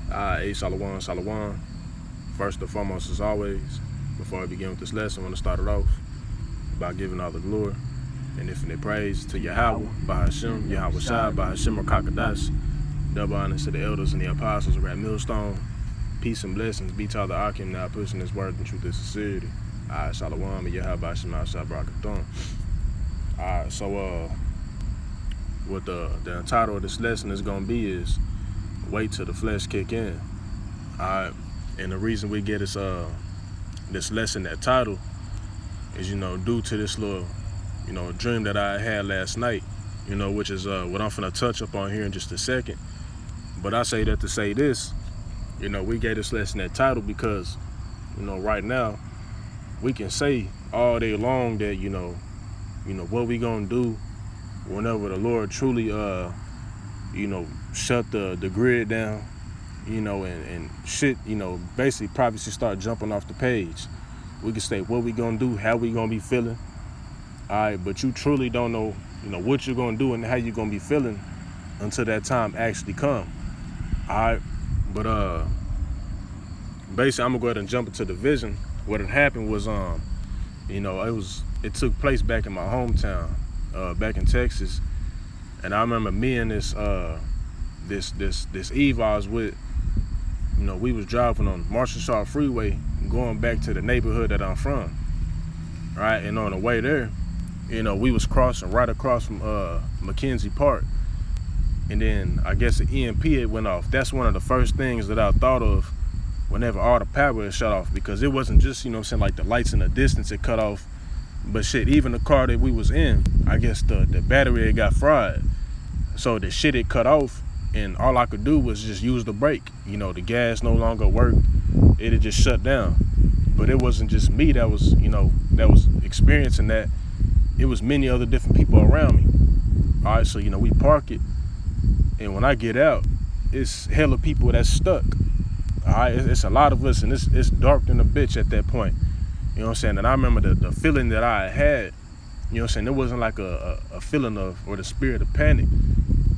Hey, Shalom, Shalom. First and foremost, as always, before I begin with this lesson, I want to start it off by giving all the glory and infinite praise to Yahweh, Bahashem, Yahweh Shai, Bahashem, Rakakadash. Double honors to the elders and the apostles of Rat Millstone. Peace and blessings be to all the Akim now pushing this word and truth and sincerity. Shalom, and Yahweh Bahashem, Shai, Barakathon. So what the title of this lesson is going to be is wait till the flesh kick in. And the reason we get this lesson, that title, is, due to this little, dream that I had last night, which is what I'm finna touch up on here in just a second. But I say that to say this, we gave this lesson that title because, right now, we can say all day long that, what we gonna do whenever the Lord truly, shut the grid down, and shit, basically prophecy start jumping off the page. We can say what we gonna do, how we gonna be feeling. All right, but you truly don't know, what you're gonna do and how you're gonna be feeling until that time actually come. All right, but basically I'm gonna go ahead and jump into the vision. What had happened was, it took place back in my hometown, back in Texas, and I remember me and this Eve I was with. We was driving on Marshall Shaw Freeway, going back to the neighborhood that I'm from, right? And on the way there, we was crossing right across from Mackenzie Park, and then I guess the EMP had went off. That's one of the first things that I thought of whenever all the power was shut off, because it wasn't just, like the lights in the distance it cut off, but shit, even the car that we was in, I guess the battery had got fried, so the shit it cut off. And all I could do was just use the brake. The gas no longer worked. It had just shut down. But it wasn't just me that was, that was experiencing that. It was many other different people around me. All right, so, we park it. And when I get out, it's hella people that's stuck. All right, it's a lot of us, and it's dark than a bitch at that point. You know what I'm saying? And I remember the feeling that I had, it wasn't like a feeling of, or the spirit of panic.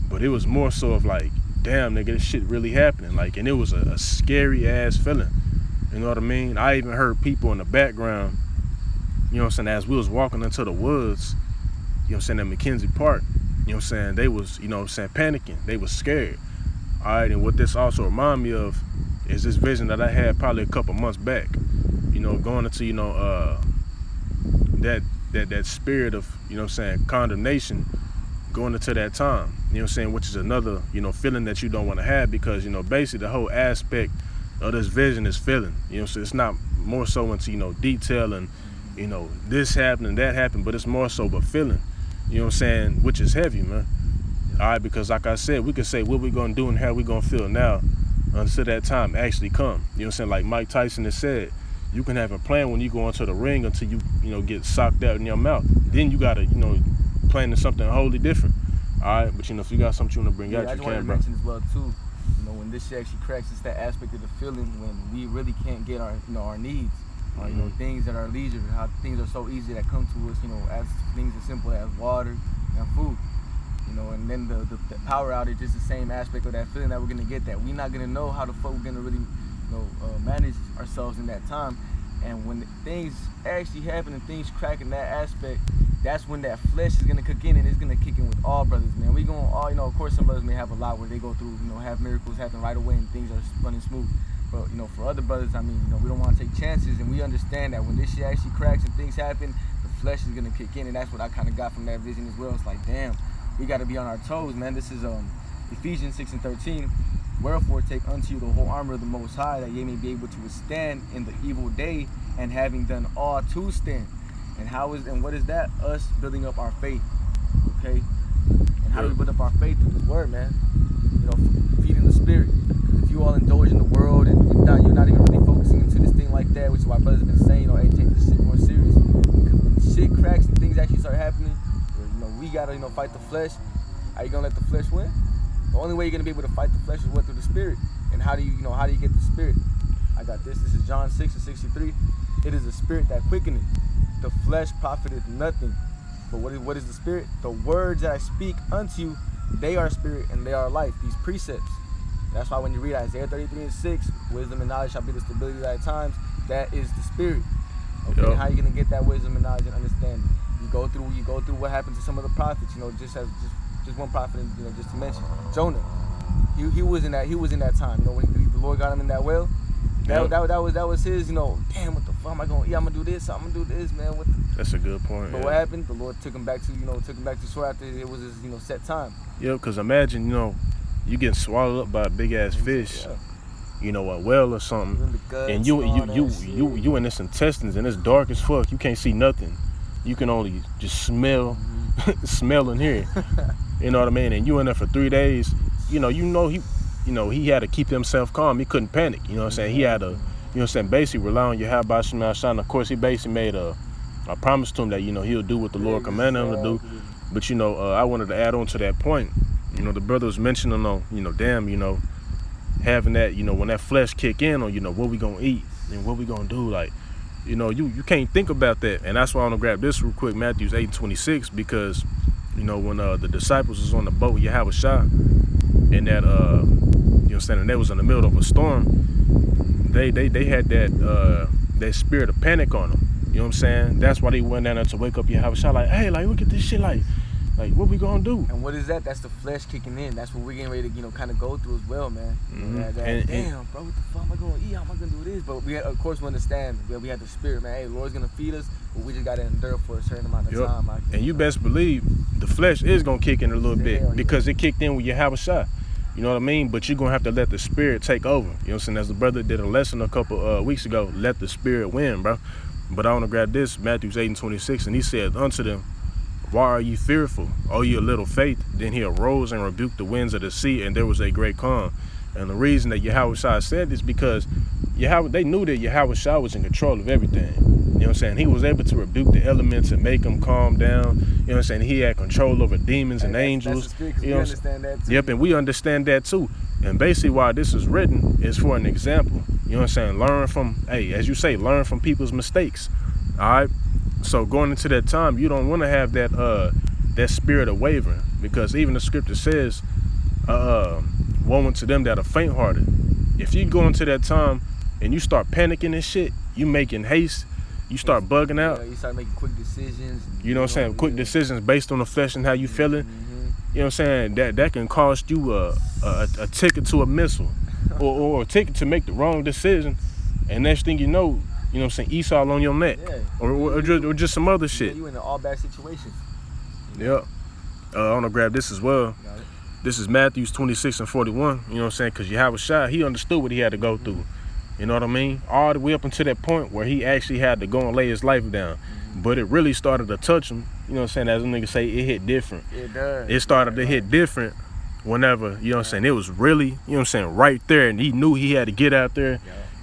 But it was more so of like, damn, nigga, this shit really happening. Like, and it was a scary ass feeling. You know what I mean? I even heard people in the background, as we was walking into the woods, at Mackenzie Park, they was, panicking. They was scared. All right, and what this also remind me of is this vision that I had probably a couple months back, going into, that spirit of, condemnation, going into that time, which is another, feeling that you don't want to have, because, basically the whole aspect of this vision is feeling, so it's not more so into, detail and, this happened and that happened, but it's more so but feeling, which is heavy, man. All right, because like I said, we can say what we gonna do and how we gonna feel now until that time actually come. Like Mike Tyson has said, you can have a plan when you go into the ring until you, get socked out in your mouth. Then you gotta, plan to something wholly different. All right, but if you got something you want to bring out, you can, bro. I just want to mention as well too, when this shit actually cracks, it's that aspect of the feeling when we really can't get our, our needs, or things at our leisure, how things are so easy that come to us, as things as simple as water and food, and then the power outage is the same aspect of that feeling that we're gonna get. That we're not gonna know how the fuck we're gonna really, manage ourselves in that time, and when things actually happen and things crack in that aspect, that's when that flesh is gonna kick in, and it's gonna kick in with all brothers, man. We gonna all, of course some brothers may have a lot where they go through, have miracles happen right away and things are running smooth. But, for other brothers, I mean, we don't want to take chances, and we understand that when this shit actually cracks and things happen, the flesh is gonna kick in, and that's what I kind of got from that vision as well. It's like, damn, we gotta be on our toes, man. This is Ephesians 6:13. Wherefore take unto you the whole armor of the Most High, that ye may be able to withstand in the evil day, and having done all to stand. And what is that? Us building up our faith, okay? And how do we build up our faith? Through this word, man. Feeding the spirit. Because if you all indulge in the world and you're not even really focusing into this thing like that, which is why brothers have been saying, hey, take this shit more serious. Because when shit cracks and things actually start happening, we gotta, fight the flesh. How you gonna let the flesh win? The only way you're gonna be able to fight the flesh is through the spirit. And how do you get the spirit? I got this. This is John 6:63. It is the spirit that quickeneth. The flesh profiteth nothing. But what is the spirit? The words that I speak unto you, they are spirit and they are life. These precepts. That's why when you read Isaiah 33:6, wisdom and knowledge shall be the stability of thy times. That is the spirit. Okay, Yep. how you gonna get that wisdom and knowledge and understanding? You go through what happened to some of the prophets. Just one prophet, just to mention Jonah. He was in that time. When the Lord got him in that well. Yep. That was his. Damn, what the fuck am I gonna eat? I'm gonna do this. I'm gonna do this, man. That's a good point. But what happened? The Lord took him back to shore after it was his set time. Yeah, because imagine, you getting swallowed up by a big ass fish, Yeah. A whale or something, In the guts, and you all that you in this intestines and it's dark as fuck. You can't see nothing. You can only just smell, smell and hear. You know what I mean? And you in there for 3 days. He had to keep himself calm. He couldn't panic. You know what I'm saying? He had to, basically rely on Yahweh Shema Shana. Of course, he basically made a promise to him that he'll do what the Lord commanded him to do. But I wanted to add on to that point. The brother was mentioning on, having that, when that flesh kick in on, what we gonna eat and what we gonna do, like, you can't think about that. And that's why I'm gonna grab this real quick, Matthew 8:26, because, when the disciples was on the boat with Yahweh Shah, and that, and they was in the middle of a storm, they had that spirit of panic on them. You know what I'm saying? That's why they went down there to wake up Yahweh Shah, like, hey, like, look at this shit, like what we gonna do? And what is that? That's the flesh kicking in. That's what we're getting ready to, kind of go through as well, man. Mm-hmm. Damn, bro, what the fuck am I gonna eat? How am I gonna do this? But we understand. We have the spirit, man. Hey, the Lord's gonna feed us, but we just gotta endure for a certain amount of time. And you best believe the flesh is gonna kick in a little bit because it kicked in with Yahweh Shah. You know what I mean? But you're gonna have to let the spirit take over. You know what I'm saying? As the brother did a lesson a couple weeks ago, let the spirit win, bro. But I want to grab this, Matthew 8:26, and he said unto them, why are ye fearful, O ye of little faith? Then he arose and rebuked the winds of the sea, and there was a great calm. And the reason that Yahweh Shah said this because they knew that Yahweh Shah was in control of everything. You know what I'm saying? He was able to rebuke the elements and make them calm down. You know what I'm saying? He had control over demons and angels. That's the spirit, 'cause we understand that too. Yep, and we understand that too. And basically why this is written is for an example. You know what I'm saying? As you say, learn from people's mistakes. All right? So going into that time, you don't want to have that spirit of wavering, because even the scripture says, woe unto them that are faint-hearted. If you go into that time and you start panicking and shit, you making haste, you start bugging out. You start making quick decisions. You know what I'm saying? Quick decisions based on the flesh and how you feeling. Mm-hmm. You know what I'm saying? That can cost you a ticket to a missile, or a ticket to make the wrong decision, and next thing you know what I'm saying, Esau on your neck, or just some other shit. You in an all bad situation. Yep. I want to grab this as well. This is Matthew 26:41. You know what I'm saying? Because Yahweh Shah, he understood what he had to go through. You know what I mean? All the way up until that point where he actually had to go and lay his life down. Mm-hmm. But it really started to touch him. You know what I'm saying? As a nigga say, it hit different. It does. It started to hit different whenever, you know what I'm saying? It was really, you know what I'm saying, right there. And he knew he had to get out there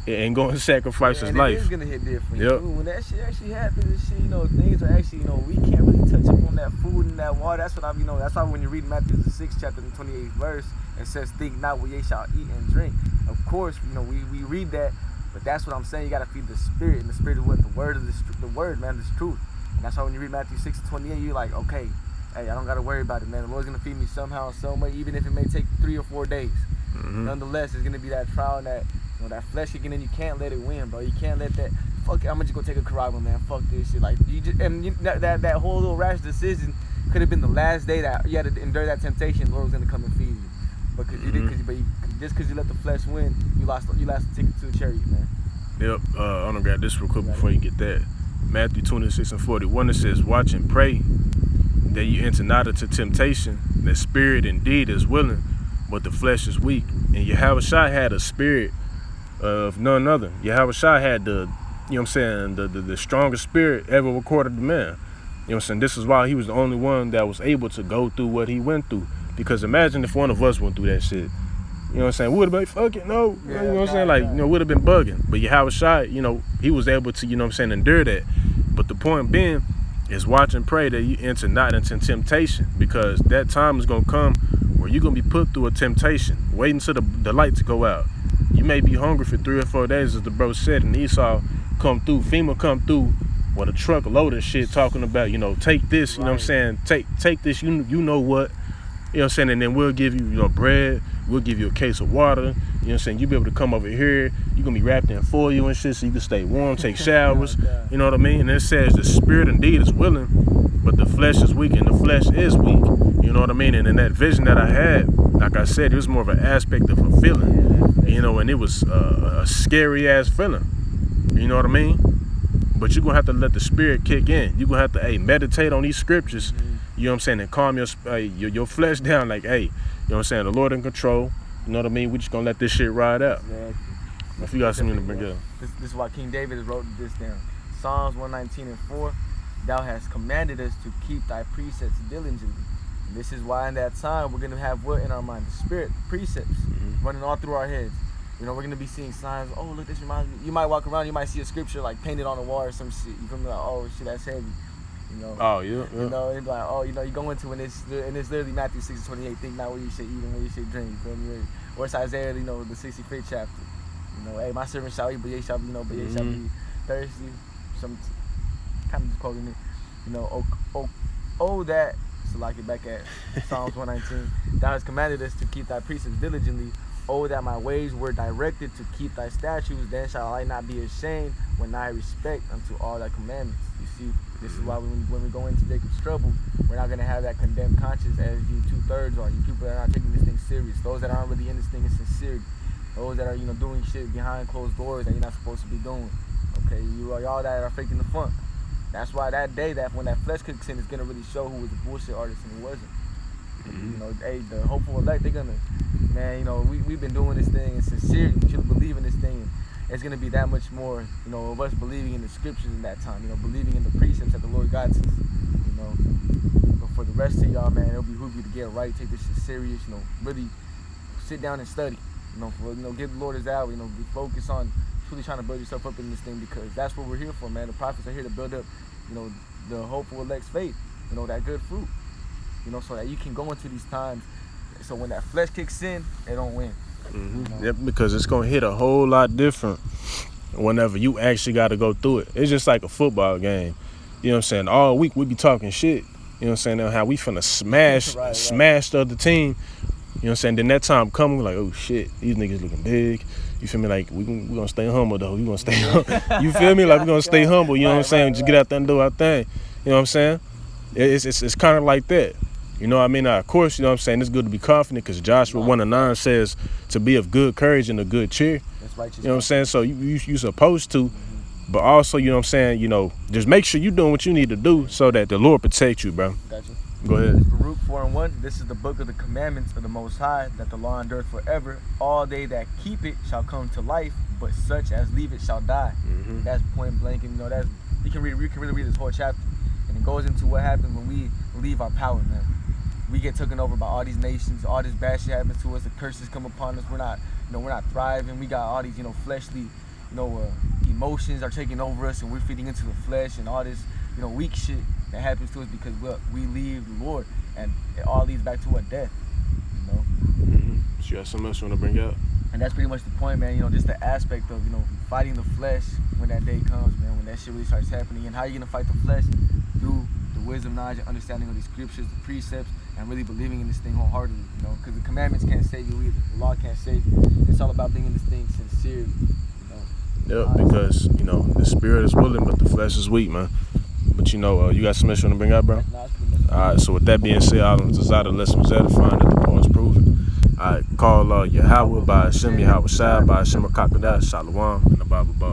and go and sacrifice his life. It is gonna hit different. Yep. When that shit actually happens, things are actually, we can't really touch up on that food and that water. That's what that's why when you read Matthew the 6th chapter, the 28th verse, it says, "Think not what ye shall eat and drink." Of course, we read that, but that's what I'm saying. You gotta feed the spirit, and the spirit is what the word is. The word, man, is truth. And that's why when you read Matthew 6:28, you're like, okay, hey, I don't gotta worry about it, man. The Lord's gonna feed me somehow, some way, even if it may take 3 or 4 days. Mm-hmm. Nonetheless, it's gonna be that trial and that. That flesh again, and you can't let it win, bro. You can't let that. Fuck it, I'm just gonna take a Karaga, man. Fuck this shit. Like that whole little rash decision could have been the last day that you had to endure that temptation. The Lord was gonna come and feed you, because you did, just because you let the flesh win, you lost the ticket to the chariot, man. Yep. I'm gonna grab this real quick before you get that. Matthew 26:41. It says, "Watch and pray that you enter not into temptation. The spirit indeed is willing, but the flesh is weak." And Yahweh Shah had a spirit of none other. Yahweh Shah had the strongest spirit ever recorded to man. You know what I'm saying? This is why he was the only one that was able to go through what he went through. Because imagine if one of us went through that shit. You know what I'm saying? Would have been fucking no. You know what I'm saying? Would have been bugging. But Yahweh Shah, he was able to, endure that. But the point being is watch and pray that you enter not into temptation, because that time is gonna come where you're gonna be put through a temptation. Waiting until the lights go out. You may be hungry for 3 or 4 days, as the bro said, and Esau come through, FEMA come through with a truck load of shit talking about, take this, you know what I'm saying, take this, you know what, you know what I'm saying, and then we'll give you, bread, We'll give you a case of water. You know what I'm saying? You'll be able to come over here. You're going to be wrapped in foil and shit so you can stay warm, take showers. You know what I mean? And it says the spirit indeed is willing, but the flesh is weak, and the flesh is weak. You know what I mean? And in that vision that I had, like I said, it was more of an aspect of a feeling. You know, and it was a scary ass feeling. You know what I mean? But you're going to have to let the spirit kick in. You're going to have to, meditate on these scriptures. You know what I'm saying? And calm your flesh down like, you know what I'm saying? The Lord in control. You know what I mean? We just going to let this shit ride out. Exactly. If you got something to bring up. This is why King David wrote this down. Psalms 119:4. Thou hast commanded us to keep thy precepts diligently. And this is why in that time we're going to have what in our mind? The spirit, the precepts, running all through our heads. You know, we're going to be seeing signs. Oh, look, this reminds me. You might walk around, you might see a scripture like painted on the wall or some shit. You feel me? Like, oh, shit, that's heavy. You know? Oh, yeah. You know, it's like, oh, you know, you go into and it's literally Matthew 6:28. Think not what you should eat and what you should drink. You feel me? Or it's Isaiah, you know, the 65th chapter. You know, hey, my servant shall eat, but ye shall be, but ye shall be thirsty. Some kind of just quoting it. You know, that. So like it back at Psalms 119. Thou hast commanded us to keep thy precepts diligently. Oh, that my ways were directed to keep thy statutes, then shall I not be ashamed when I respect unto all thy commandments. You see, this is why when we go into Jacob's trouble, we're not going to have that condemned conscience as you 2/3 are. You people that are not taking this thing serious. Those that aren't really in this thing in sincerity. Those that are, you know, doing shit behind closed doors that you're not supposed to be doing. Okay, y'all that are faking the funk. That's why that day, that when that flesh kicks in, it's going to really show who was a bullshit artist and who wasn't. You know, hey, the hopeful elect, they're gonna, man, you know, we've been doing this thing in sincerity. We should believe in this thing. It's gonna be that much more, you know, of us believing in the scriptures in that time. You know, believing in the precepts that the Lord guides us. You know, but for the rest of y'all, man, it'll behoove you to get right, take this shit serious. You know, really sit down and study. You know, give the Lord His hour. You know, focus on truly trying to build yourself up in this thing because that's what we're here for, man. The prophets are here to build up, you know, the hopeful elect's faith. You know, that good fruit. You know, so that you can go into these times. So when that flesh kicks in, they don't win. You know? Yep, because it's going to hit a whole lot different whenever you actually got to go through it. It's just like a football game. You know what I'm saying? All week we be talking shit. You know what I'm saying? How we finna smash the other team. You know what I'm saying? Then that time come, we're like, oh shit, these niggas looking big. You feel me? Like, we gonna stay humble though. We gonna stay humble. You feel me? Like, we gonna stay humble. You know what I'm saying? Just get out there and do our thing. You know what I'm saying? It's kind of like that. You know what I mean? Now, of course, you know what I'm saying? It's good to be confident because Joshua 1:9 says to be of good courage and a good cheer. That's righteous. You know what I'm saying? So you supposed to, but also, you know what I'm saying, you know, just make sure you're doing what you need to do so that the Lord protect you, bro. Gotcha. Go ahead. Baruch 4:1. This is the book of the commandments of the Most High, that the law endureth forever. All they that keep it shall come to life, but such as leave it shall die. That's point blank, and you know that's you can really read this whole chapter, and it goes into what happens when we leave our power, man. We get taken over by all these nations. All this bad shit happens to us. The curses come upon us. We're not thriving. We got all these, you know, fleshly, emotions are taking over us, and we're feeding into the flesh and all this, you know, weak shit that happens to us because we leave the Lord, and it all leads back to what? Death. You know. So you got something else you want to bring up? And that's pretty much the point, man. You know, just the aspect of, you know, fighting the flesh when that day comes, man. When that shit really starts happening, and how you gonna fight the flesh through the wisdom, knowledge, and understanding of these scriptures, the precepts, and really believing in this thing wholeheartedly, you know, because the commandments can't save you either. The law can't save you. It's all about being in this thing sincerely, you know. Yep, because, you know, the spirit is willing, but the flesh is weak, man. But, you know, you got something else you want to bring up, bro? All right, so with that being said, I desire the lesson was edifying that the point is proven. I call Yahweh by Hashem, Yahweh Shai, by Hashem Kakadash, Shalom, and the Bible Bar.